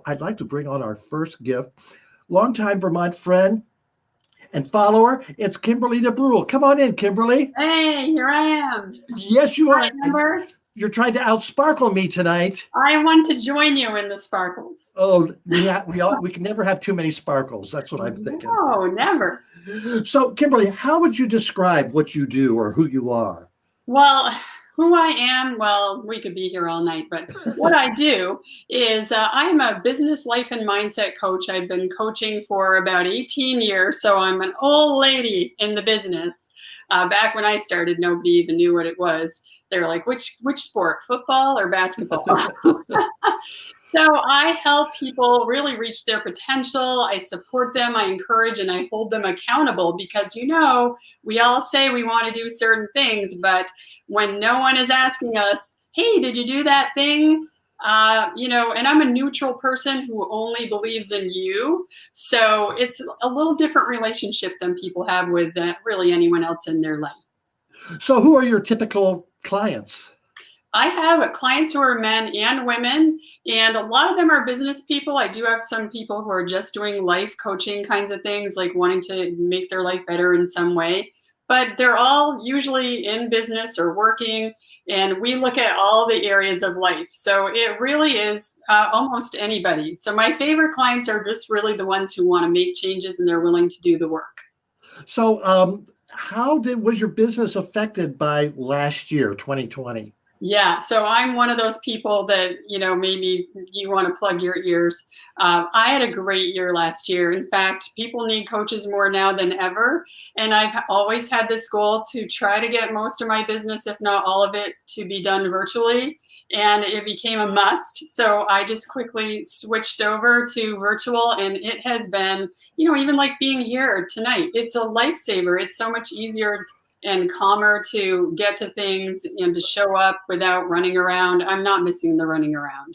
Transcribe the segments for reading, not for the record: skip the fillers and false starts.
I'd like to bring on our first gift. Longtime Vermont friend and follower, it's Kimberly DuBrul. Come on in, Kimberly. Hey, here I am. Yes, you Hi, are. Amber. You're trying to outsparkle me tonight. I want to join you in the sparkles. Oh, we can never have too many sparkles. That's what I'm thinking. No, never. So, Kimberly, how would you describe what you do or who you are? Well, who I am, well, we could be here all night, but what I do is I'm a business life and mindset coach. I've been coaching for about 18 years, so I'm an old lady in the business. Back when I started, nobody even knew what it was. They were like, which sport, football or basketball? So I help people really reach their potential. I support them, I encourage, and I hold them accountable because, we all say we want to do certain things, but when no one is asking us, hey, did you do that thing? And I'm a neutral person who only believes in you. So it's a little different relationship than people have with really anyone else in their life. So, who are your typical clients? I have clients who are men and women, and a lot of them are business people. I do have some people who are just doing life coaching kinds of things, like wanting to make their life better in some way. But they're all usually in business or working, and we look at all the areas of life. So it really is almost anybody. So my favorite clients are just really the ones who want to make changes and they're willing to do the work. So, was your business affected by last year, 2020? Yeah, so I'm one of those people that, maybe you want to plug your ears. I had a great year last year. In fact, people need coaches more now than ever. And I've always had this goal to try to get most of my business, if not all of it, to be done virtually. And it became a must. So I just quickly switched over to virtual. And it has been, even like being here tonight, it's a lifesaver. It's so much easier and calmer to get to things and to show up without running around. I'm not missing the running around.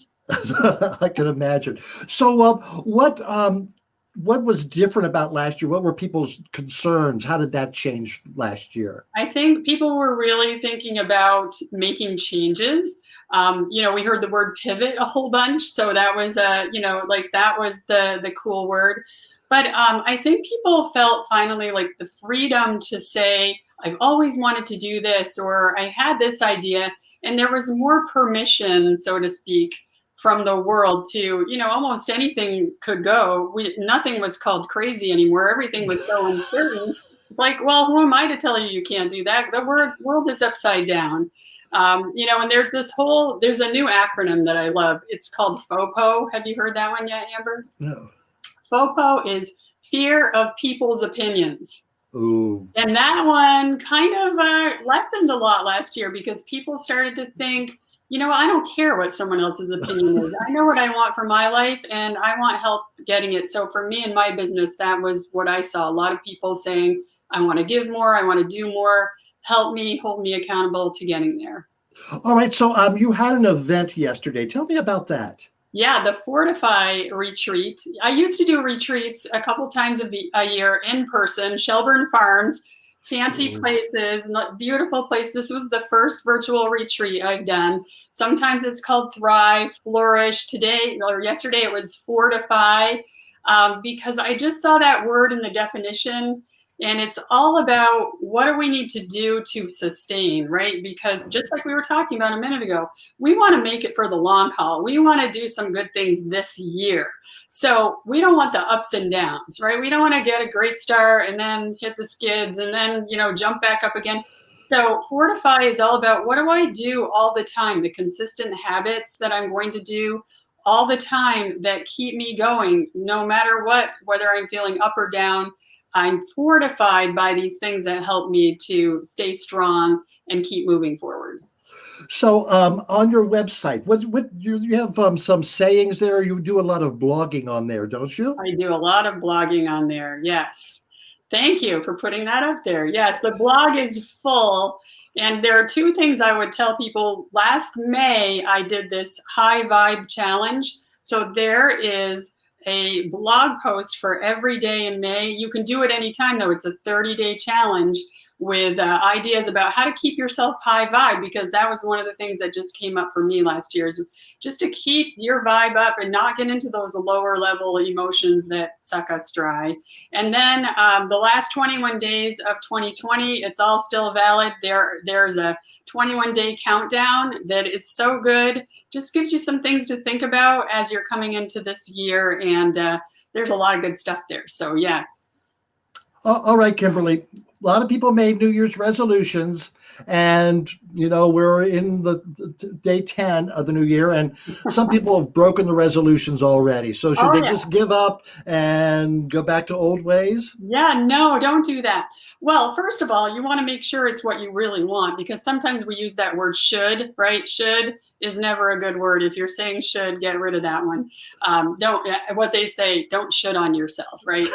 I can imagine. So, what was different about last year? What were people's concerns? How did that change last year? I think people were really thinking about making changes. We heard the word pivot a whole bunch, so that was that was the cool word. But I think people felt finally like the freedom to say, I've always wanted to do this, or I had this idea, and there was more permission, so to speak, from the world to, almost anything could go. Nothing was called crazy anymore. Everything was so uncertain. It's like, well, who am I to tell you can't do that? The world is upside down. And there's a new acronym that I love. It's called FOPO. Have you heard that one yet, Amber? No. FOPO is fear of people's opinions. Ooh. And that one kind of lessened a lot last year because people started to think, I don't care what someone else's opinion is. I know what I want for my life and I want help getting it. So for me and my business, that was what I saw. A lot of people saying, I want to give more, I want to do more, help me, hold me accountable to getting there. All right. So you had an event yesterday. Tell me about that. Yeah, the Fortify retreat. I used to do retreats a couple times a year in person, Shelburne Farms, fancy places, beautiful place. This was the first virtual retreat I've done. Sometimes it's called Thrive, Flourish. Today or yesterday it was Fortify, because I just saw that word in the definition. And it's all about what do we need to do to sustain, right? Because just like we were talking about a minute ago, we want to make it for the long haul. We want to do some good things this year. So we don't want the ups and downs, right? We don't want to get a great start and then hit the skids and then, jump back up again. So Fortify is all about what do I do all the time, the consistent habits that I'm going to do all the time that keep me going, no matter what, whether I'm feeling up or down. I'm fortified by these things that help me to stay strong and keep moving forward. So on your website, what you have some sayings there? You do a lot of blogging on there, don't you? I do a lot of blogging on there. Yes. Thank you for putting that up there. Yes, the blog is full. And there are two things I would tell people. Last May, I did this high vibe challenge. So there is a blog post for every day in May. You can do it anytime, though. It's a 30-day challenge with ideas about how to keep yourself high vibe, because that was one of the things that just came up for me last year, is just to keep your vibe up and not get into those lower level emotions that suck us dry. And then the last 21 days of 2020, it's all still valid. There's a 21-day countdown that is so good. Just gives you some things to think about as you're coming into this year. And there's a lot of good stuff there. So, yeah. All right, Kimberly. A lot of people made New Year's resolutions, and we're in the day 10 of the new year, and some people have broken the resolutions already. So should they just give up and go back to old ways? Yeah, no, don't do that. Well, first of all, you want to make sure it's what you really want, because sometimes we use that word should, right? Should is never a good word. If you're saying should, get rid of that one. What they say, don't should on yourself, right?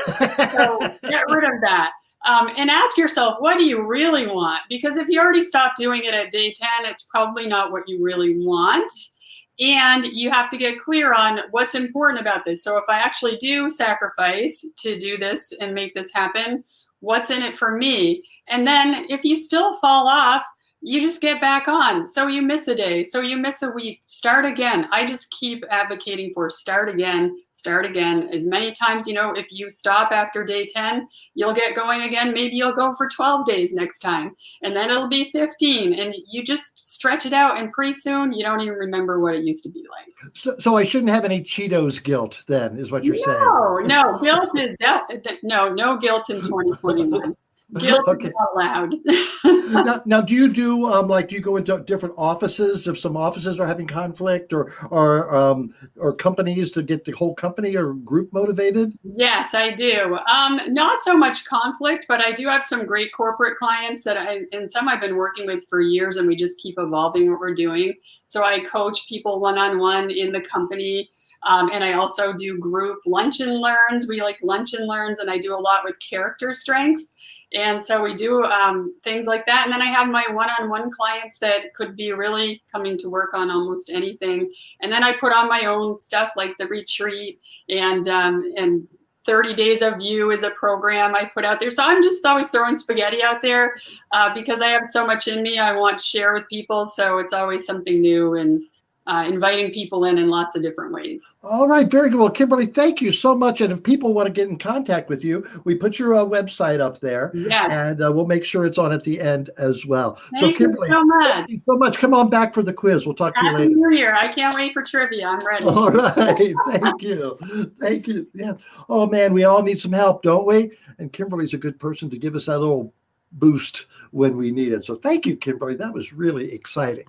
So get rid of that. And ask yourself, what do you really want? Because if you already stopped doing it at day 10, it's probably not what you really want. And you have to get clear on what's important about this. So if I actually do sacrifice to do this and make this happen, what's in it for me? And then if you still fall off, you just get back on. So you miss a day, so you miss a week, start again. I just keep advocating for start again as many times. If you stop after day 10, you'll get going again. Maybe you'll go for 12 days next time, and then it'll be 15, and you just stretch it out, and pretty soon you don't even remember what it used to be like. So I shouldn't have any Cheetos guilt then, is what you're saying? No, guilt is no guilt in 2021. Guilt is not allowed. now, do you go into different offices if some offices are having conflict, or companies to get the whole company or group motivated? Yes, I do. Not so much conflict, but I do have some great corporate clients and some I've been working with for years, and we just keep evolving what we're doing. So I coach people one-on-one in the company. And I also do group lunch and learns. We like lunch and learns, and I do a lot with character strengths. And so we do things like that. And then I have my one-on-one clients that could be really coming to work on almost anything. And then I put on my own stuff like the retreat and 30 Days of You is a program I put out there. So I'm just always throwing spaghetti out there because I have so much in me I want to share with people. So it's always something new and inviting people in lots of different ways. All right, very good. Well, Kimberly, thank you so much. And if people want to get in contact with you, we put your website up there, and we'll make sure it's on at the end as well. Thank you so much. Thank you so much. Come on back for the quiz. We'll talk to you later. Happy New Year. I can't wait for trivia. I'm ready. All right. Thank you. Thank you. Yeah. Oh, man, we all need some help, don't we? And Kimberly's a good person to give us that little boost when we need it. So thank you, Kimberly. That was really exciting.